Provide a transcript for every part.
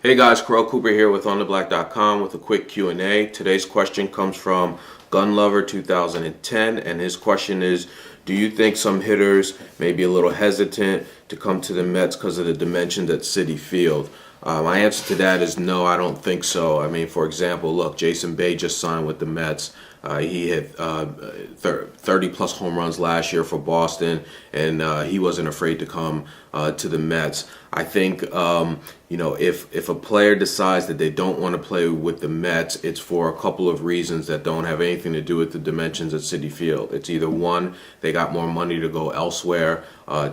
Hey guys, Carell Cooper here with OnTheBlack.com with a quick Q&A. Today's question comes from Gunlover 2010, and his question is, do you think some hitters may be a little hesitant to come to the Mets because of the dimensions at Citi Field? My answer to that is no, I don't think so. I mean, for example, look, Jason Bay just signed with the Mets. He hit 30-plus home runs last year for Boston, and he wasn't afraid to come to the Mets. I think, if a player decides that they don't want to play with the Mets, it's for a couple of reasons that don't have anything to do with the dimensions at Citi Field. It's either one, they got more money to go elsewhere.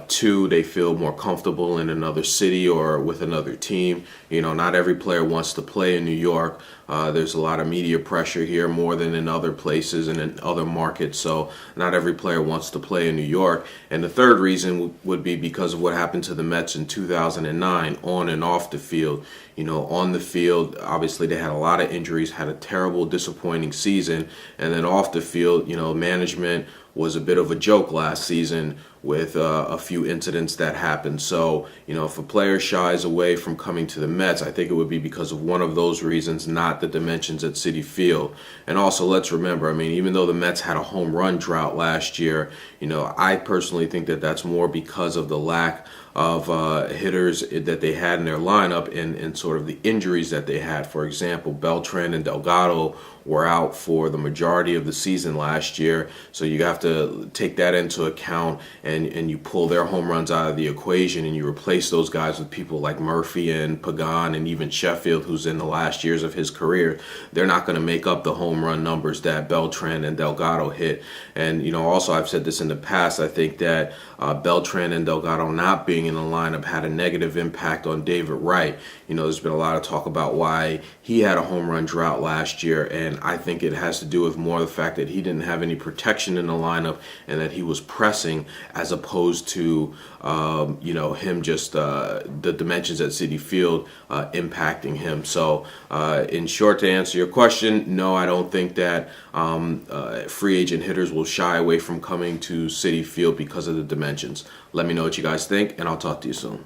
Two, they feel more comfortable in another city or with another team. Not every player wants to play in New York. There's a lot of media pressure here, more than in other places and in other markets. So not every player wants to play in New York. And the third reason would be because of what happened to the Mets in 2009 on and off the field. On the field, obviously they had a lot of injuries, had a terrible, disappointing season. And then off the field, management was a bit of a joke last season with a few incidents that happened. So, if a player shies away from coming to the Mets, I think it would be because of one of those reasons, not the dimensions at Citi Field. And also, let's remember, even though the Mets had a home run drought last year, I personally think that that's more because of the lack of hitters that they had in their lineup and sort of the injuries that they had. For example, Beltran and Delgado were out for the majority of the season last year, so you have to take that into account, and you pull their home runs out of the equation and you replace those guys with people like Murphy and Pagan and even Sheffield, who's in the last years of his career. They're not going to make up the home run numbers that Beltran and Delgado hit. And also, I've said this in the past, I think that Beltran and Delgado not being in the lineup had a negative impact on David Wright. There's been a lot of talk about why he had a home run drought last year, and I think it has to do with more the fact that he didn't have any protection in the lineup and that he was pressing as opposed to him just the dimensions at Citi Field impacting him. So in short, to answer your question, no, I don't think that free agent hitters will shy away from coming to Citi Field because of the dimensions. Let me know what you guys think, and I'll talk to you soon.